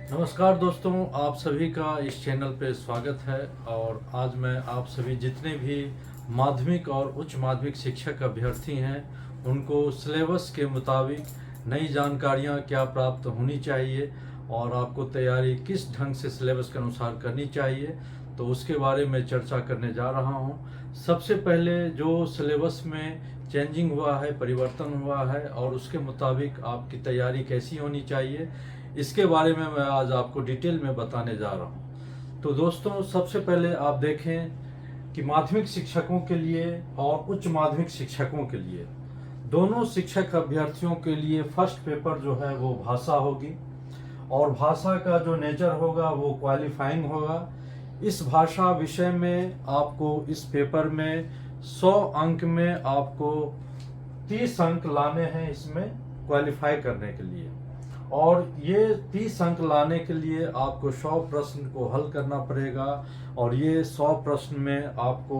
नमस्कार दोस्तों, आप सभी का इस चैनल पे स्वागत है। और आज मैं आप सभी जितने भी माध्यमिक और उच्च माध्यमिक शिक्षक अभ्यर्थी हैं उनको सिलेबस के मुताबिक नई जानकारियां क्या प्राप्त होनी चाहिए और आपको तैयारी किस ढंग से सिलेबस के अनुसार करनी चाहिए, तो उसके बारे में चर्चा करने जा रहा हूं। सबसे पहले जो सिलेबस में चेंजिंग हुआ है, परिवर्तन हुआ है और उसके मुताबिक आपकी तैयारी कैसी होनी चाहिए, इसके बारे में मैं आज आपको डिटेल में बताने जा रहा हूँ। तो दोस्तों, सबसे पहले आप देखें कि माध्यमिक शिक्षकों के लिए और उच्च माध्यमिक शिक्षकों के लिए, दोनों शिक्षक अभ्यर्थियों के लिए फर्स्ट पेपर जो है वो भाषा होगी और भाषा का जो नेचर होगा वो क्वालिफाइंग होगा। इस भाषा विषय में आपको इस पेपर में 100 अंक में आपको 30 अंक लाने हैं इसमें क्वालिफाई करने के लिए। और ये 30 अंक लाने के लिए आपको 100 प्रश्न को हल करना पड़ेगा। और ये 100 प्रश्न में आपको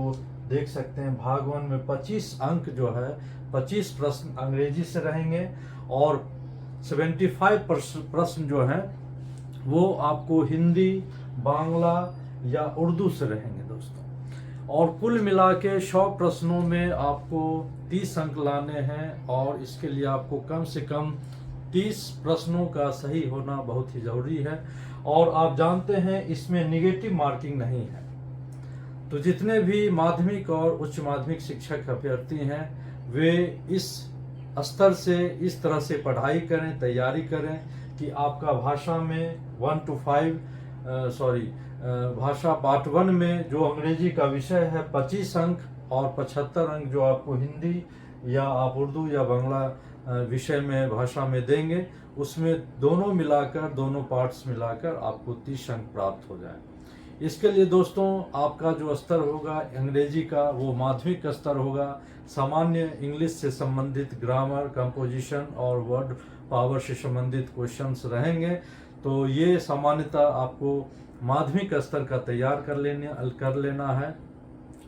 देख सकते हैं भाग 1 में 25 अंक जो है, 25 प्रश्न अंग्रेजी से रहेंगे और 75 प्रश्न जो है वो आपको हिंदी, बांग्ला या उर्दू से रहेंगे दोस्तों। और कुल मिला के 100 प्रश्नों में आपको 30 अंक लाने हैं और इसके लिए आपको कम से कम 30 प्रश्नों का सही होना बहुत ही जरूरी है। और आप जानते हैं इसमें निगेटिव मार्किंग नहीं है। तो जितने भी माध्यमिक और उच्च माध्यमिक शिक्षक अभ्यर्थी हैं वे इस स्तर से इस तरह से पढ़ाई करें, तैयारी करें कि आपका भाषा में 1 to 5 भाषा पार्ट 1 में जो अंग्रेजी का विषय है 25 अंक और 75 अंक जो आपको हिंदी या आप उर्दू या बांग्ला विषय में भाषा में देंगे, उसमें दोनों मिलाकर, दोनों पार्ट्स मिलाकर आपको 30 अंक प्राप्त हो जाए। इसके लिए दोस्तों आपका जो स्तर होगा अंग्रेजी का वो माध्यमिक स्तर होगा। सामान्य इंग्लिश से संबंधित ग्रामर, कंपोजिशन और वर्ड पावर से संबंधित क्वेश्चंस रहेंगे। तो ये सामान्यतः आपको माध्यमिक स्तर का तैयार कर लेना है।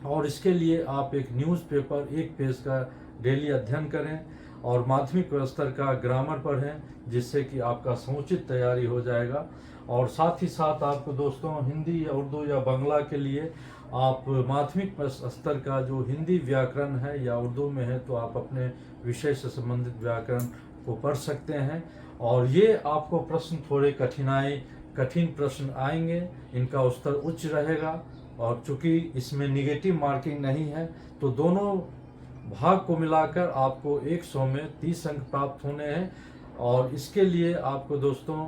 और इसके लिए आप एक न्यूज़पेपर 1 पेज का डेली अध्ययन करें और माध्यमिक स्तर का ग्रामर पढ़ें, जिससे कि आपका समुचित तैयारी हो जाएगा। और साथ ही साथ आपको दोस्तों हिंदी या उर्दू या बांग्ला के लिए आप माध्यमिक स्तर का जो हिंदी व्याकरण है या उर्दू में है तो आप अपने विषय से संबंधित व्याकरण को पढ़ सकते हैं। और ये आपको प्रश्न थोड़े कठिन प्रश्न आएंगे, इनका स्तर उच्च रहेगा। और चूंकि इसमें निगेटिव मार्किंग नहीं है तो दोनों भाग को मिलाकर आपको 100 में 30 अंक प्राप्त होने हैं। और इसके लिए आपको दोस्तों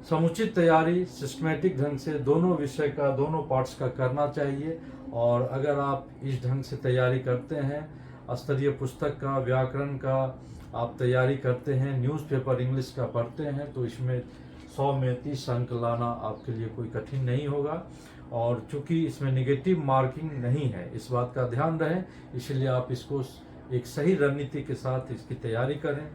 समुचित तैयारी सिस्टमेटिक ढंग से दोनों विषय का, दोनों पार्ट्स का करना चाहिए। और अगर आप इस ढंग से तैयारी करते हैं, स्तरीय पुस्तक का, व्याकरण का आप तैयारी करते हैं, न्यूज़पेपर इंग्लिश का पढ़ते हैं, तो इसमें 100 में 30 अंक लाना आपके लिए कोई कठिन नहीं होगा। और चूंकि इसमें निगेटिव मार्किंग नहीं है, इस बात का ध्यान रहे, इसलिए आप इसको एक सही रणनीति के साथ इसकी तैयारी करें।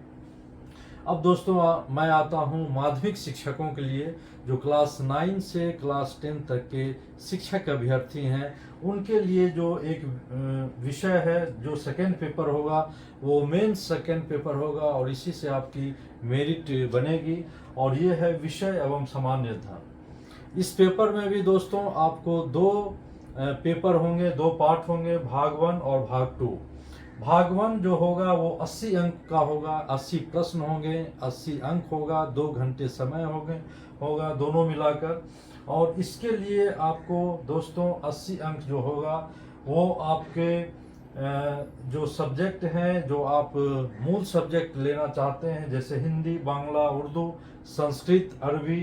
अब दोस्तों मैं आता हूं माध्यमिक शिक्षकों के लिए जो क्लास 9 से क्लास 10 तक के शिक्षक अभ्यर्थी हैं, उनके लिए जो एक विषय है जो सेकेंड पेपर होगा वो मेंस सेकेंड पेपर होगा और इसी से आपकी मेरिट बनेगी। और ये है विषय एवं सामान्य अध्ययन। इस पेपर में भी दोस्तों आपको 2 पेपर होंगे, 2 पार्ट होंगे, भाग 1 और भाग 2। भाग 1 जो होगा वो 80 अंक का होगा, 80 प्रश्न होंगे, 80 अंक होगा, 2 घंटे समय होगा दोनों मिलाकर। और इसके लिए आपको दोस्तों 80 अंक जो होगा वो आपके जो सब्जेक्ट हैं, जो आप मूल सब्जेक्ट लेना चाहते हैं, जैसे हिंदी, बांग्ला, उर्दू, संस्कृत, अरबी,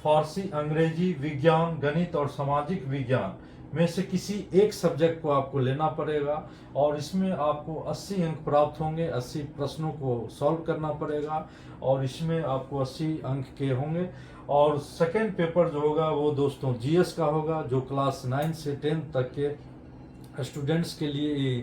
फारसी, अंग्रेजी, विज्ञान, गणित और सामाजिक विज्ञान में से किसी एक सब्जेक्ट को आपको लेना पड़ेगा। और इसमें आपको 80 अंक प्राप्त होंगे, 80 प्रश्नों को सॉल्व करना पड़ेगा और इसमें आपको 80 अंक के होंगे। और सेकेंड पेपर जो होगा वो दोस्तों जीएस का होगा, जो क्लास 9 से 10 तक के स्टूडेंट्स के लिए,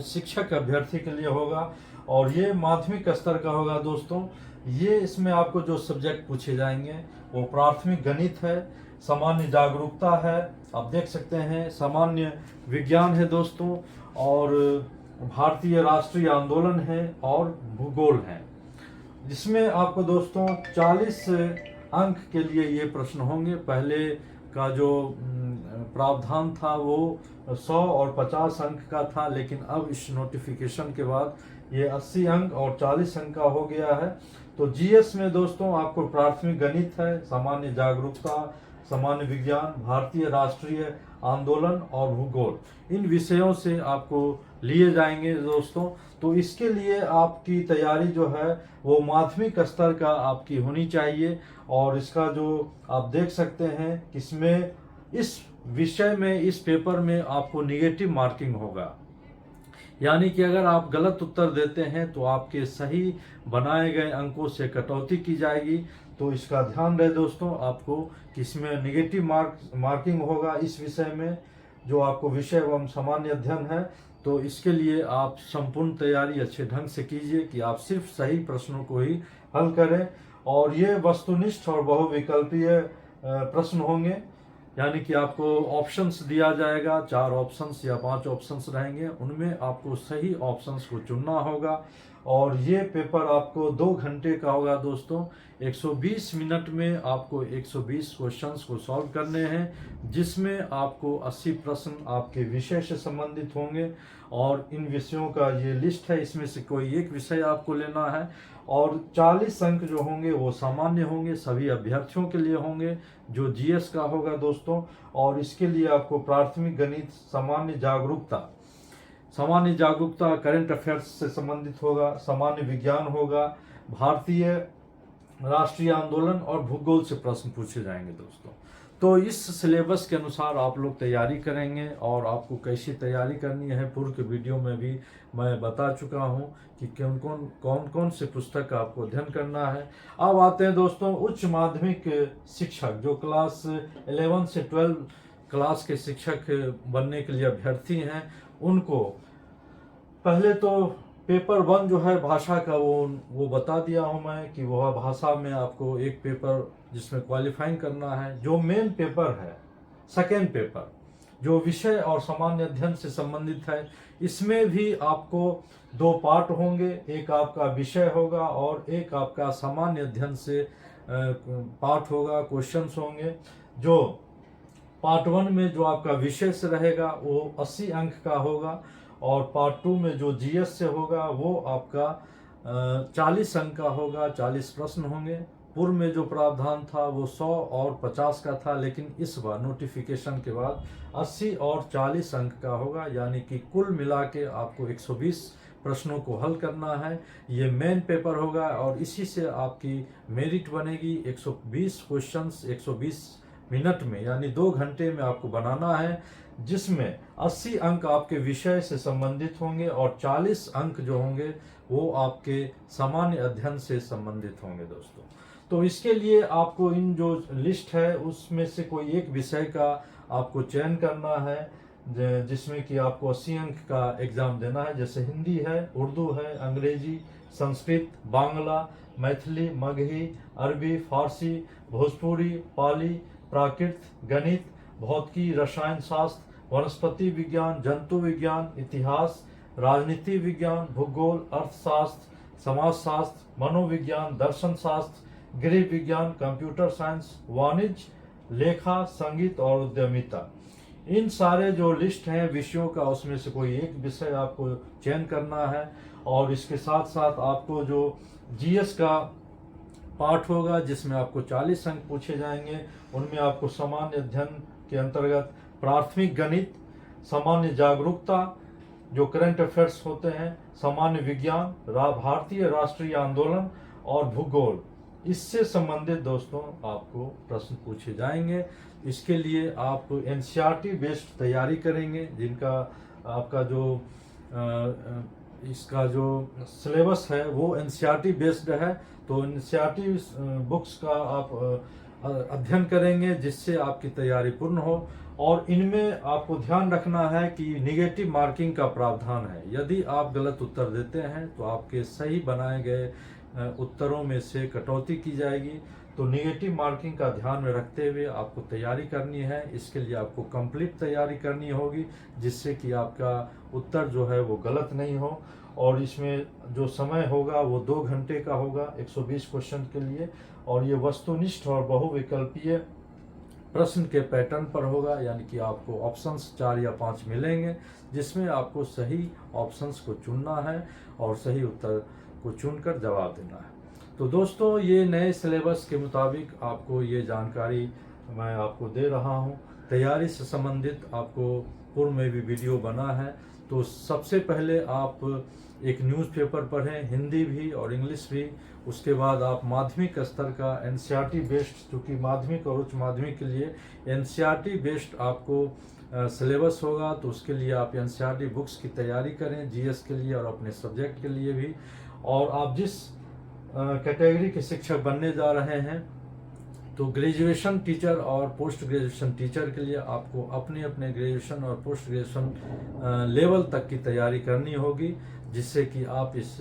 शिक्षक अभ्यर्थी के लिए होगा। और ये माध्यमिक स्तर का होगा दोस्तों। ये इसमें आपको जो सब्जेक्ट पूछे जाएंगे वो प्राथमिक गणित है, सामान्य जागरूकता है, आप देख सकते हैं, सामान्य विज्ञान है दोस्तों, और भारतीय राष्ट्रीय आंदोलन है और भूगोल है। जिसमें आपको दोस्तों 40 अंक के लिए ये प्रश्न होंगे। पहले का जो प्रावधान था वो 100 और 50 अंक का था, लेकिन अब इस नोटिफिकेशन के बाद ये 80 अंक और 40 अंक का हो गया है। तो जीएस में दोस्तों आपको प्राथमिक गणित है, सामान्य जागरूकता, सामान्य विज्ञान, भारतीय राष्ट्रीय आंदोलन और भूगोल, इन विषयों से आपको लिए जाएंगे दोस्तों। तो इसके लिए आपकी तैयारी जो है वो माध्यमिक स्तर का आपकी होनी चाहिए। और इसका जो आप देख सकते हैं इसमें इस विषय में, इस पेपर में आपको निगेटिव मार्किंग होगा, यानी कि अगर आप गलत उत्तर देते हैं तो आपके सही बनाए गए अंकों से कटौती की जाएगी। तो इसका ध्यान रहे दोस्तों आपको कि इसमें निगेटिव मार्किंग होगा इस विषय में, जो आपको विषय एवं सामान्य अध्ययन है। तो इसके लिए आप संपूर्ण तैयारी अच्छे ढंग से कीजिए कि आप सिर्फ सही प्रश्नों को ही हल करें। और ये वस्तुनिष्ठ और बहुविकल्पीय प्रश्न होंगे, यानी कि आपको ऑप्शंस दिया जाएगा, 4 ऑप्शंस या 5 ऑप्शंस रहेंगे, उनमें आपको सही ऑप्शंस को चुनना होगा। और ये पेपर आपको 2 घंटे का होगा दोस्तों। 120 मिनट में आपको 120 क्वेश्चंस को सॉल्व करने हैं, जिसमें आपको 80 प्रश्न आपके विषय से संबंधित होंगे। और इन विषयों का ये लिस्ट है, इसमें से कोई एक विषय आपको लेना है। और 40 अंक जो होंगे वो सामान्य होंगे, सभी अभ्यर्थियों के लिए होंगे, जो जीएस का होगा दोस्तों। और इसके लिए आपको प्राथमिक गणित, सामान्य जागरूकता करंट अफेयर्स से संबंधित होगा, सामान्य विज्ञान होगा, भारतीय राष्ट्रीय आंदोलन और भूगोल से प्रश्न पूछे जाएंगे दोस्तों। तो इस सिलेबस के अनुसार आप लोग तैयारी करेंगे। और आपको कैसी तैयारी करनी है पूर्व के वीडियो में भी मैं बता चुका हूं कि कौन कौन से पुस्तक आपको अध्ययन करना है। अब आते हैं दोस्तों उच्च माध्यमिक शिक्षक, जो क्लास 11 से 12 क्लास के शिक्षक बनने के लिए अभ्यर्थी हैं, उनको पहले तो पेपर 1 जो है भाषा का वो बता दिया हूं मैं कि वह भाषा में आपको एक पेपर जिसमें क्वालिफाइंग करना है। जो मेन पेपर है, सेकेंड पेपर, जो विषय और सामान्य अध्ययन से संबंधित है, इसमें भी आपको 2 पार्ट होंगे, एक आपका विषय होगा और एक आपका सामान्य अध्ययन से पार्ट होगा, क्वेश्चंस होंगे। जो पार्ट 1 में जो आपका विषय से रहेगा वो 80 अंक का होगा, और पार्ट 2 में जो जीएस से होगा वो आपका 40 अंक का होगा, 40 प्रश्न होंगे। पूर्व में जो प्रावधान था वो 100 और 50 का था, लेकिन इस बार नोटिफिकेशन के बाद 80 और 40 अंक का होगा, यानी कि कुल मिला के आपको 120 प्रश्नों को हल करना है। ये मेन पेपर होगा और इसी से आपकी मेरिट बनेगी। 120 क्वेश्चंस 120 मिनट में, यानी 2 घंटे में आपको बनाना है, जिसमें 80 अंक आपके विषय से संबंधित होंगे और 40 अंक जो होंगे वो आपके सामान्य अध्ययन से संबंधित होंगे दोस्तों। तो इसके लिए आपको इन जो लिस्ट है उसमें से कोई एक विषय का आपको चयन करना है, जिसमें कि आपको 80 अंक का एग्जाम देना है। जैसे हिंदी है, उर्दू है, अंग्रेजी, संस्कृत, बांग्ला, मैथिली, मगही, अरबी, फारसी, भोजपुरी, पाली, प्राकृत, गणित, भौतिकी, रसायन शास्त्र, वनस्पति विज्ञान, जंतु विज्ञान, इतिहास, राजनीति विज्ञान, भूगोल, अर्थशास्त्र, समाजशास्त्र, मनोविज्ञान, दर्शन शास्त्र, गृह विज्ञान, कंप्यूटर साइंस, वाणिज्य, लेखा, संगीत और उद्यमिता। इन सारे जो लिस्ट हैं विषयों का, उसमें से कोई एक विषय आपको चयन करना है। और इसके साथ साथ आपको जो जीएस का पाठ होगा, जिसमें आपको 40 अंक पूछे जाएंगे, उनमें आपको सामान्य अध्ययन के अंतर्गत प्राथमिक गणित, सामान्य जागरूकता, जो करंट अफेयर्स होते हैं, सामान्य विज्ञान, भारतीय राष्ट्रीय आंदोलन और भूगोल, इससे संबंधित दोस्तों आपको प्रश्न पूछे जाएंगे। इसके लिए आप एनसीईआरटी बेस्ड तैयारी करेंगे, जिनका आपका जो इसका जो सिलेबस है वो एनसीईआरटी बेस्ड है। तो एनसीईआरटी बुक्स का आप अध्ययन करेंगे, जिससे आपकी तैयारी पूर्ण हो। और इनमें आपको ध्यान रखना है कि निगेटिव मार्किंग का प्रावधान है। यदि आप गलत उत्तर देते हैं तो आपके सही बनाए गए उत्तरों में से कटौती की जाएगी। तो निगेटिव मार्किंग का ध्यान में रखते हुए आपको तैयारी करनी है। इसके लिए आपको कंप्लीट तैयारी करनी होगी, जिससे कि आपका उत्तर जो है वो गलत नहीं हो। और इसमें जो समय होगा वो 2 घंटे का होगा 120 क्वेश्चन के लिए। और ये वस्तुनिष्ठ और बहुविकल्पीय प्रश्न के पैटर्न पर होगा, यानी कि आपको ऑप्शंस 4 या 5 मिलेंगे, जिसमें आपको सही ऑप्शंस को चुनना है और सही उत्तर को चुनकर जवाब देना है। तो दोस्तों, ये नए सिलेबस के मुताबिक आपको ये जानकारी मैं आपको दे रहा हूँ। तैयारी से संबंधित आपको पूर्व में भी वीडियो बना है। तो सबसे पहले आप एक न्यूज़पेपर पढ़ें, हिंदी भी और इंग्लिश भी। उसके बाद आप माध्यमिक स्तर का एनसीईआरटी बेस्ड, चूँकि माध्यमिक और उच्च माध्यमिक के लिए एनसीईआरटी बेस्ड आपको सिलेबस होगा, तो उसके लिए आप एनसीईआरटी बुक्स की तैयारी करें, जीएस के लिए और अपने सब्जेक्ट के लिए भी। और आप जिस कैटेगरी के शिक्षक बनने जा रहे हैं, तो ग्रेजुएशन टीचर और पोस्ट ग्रेजुएशन टीचर के लिए आपको अपने अपने ग्रेजुएशन और पोस्ट ग्रेजुएशन लेवल तक की तैयारी करनी होगी, जिससे कि आप इस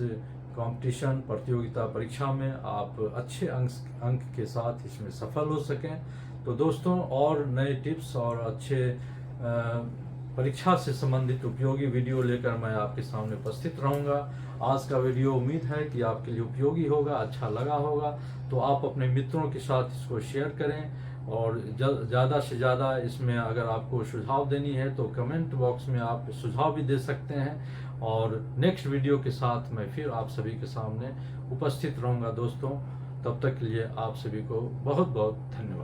कंपटीशन प्रतियोगिता परीक्षा में आप अच्छे अंक के साथ इसमें सफल हो सकें। तो दोस्तों, और नए टिप्स और अच्छे परीक्षा से संबंधित उपयोगी वीडियो लेकर मैं आपके सामने उपस्थित रहूंगा। आज का वीडियो उम्मीद है कि आपके लिए उपयोगी होगा, अच्छा लगा होगा। तो आप अपने मित्रों के साथ इसको शेयर करें और ज़्यादा से ज़्यादा इसमें अगर आपको सुझाव देनी है तो कमेंट बॉक्स में आप सुझाव भी दे सकते हैं। और नेक्स्ट वीडियो के साथ मैं फिर आप सभी के सामने उपस्थित रहूँगा दोस्तों। तब तक के लिए आप सभी को बहुत बहुत धन्यवाद।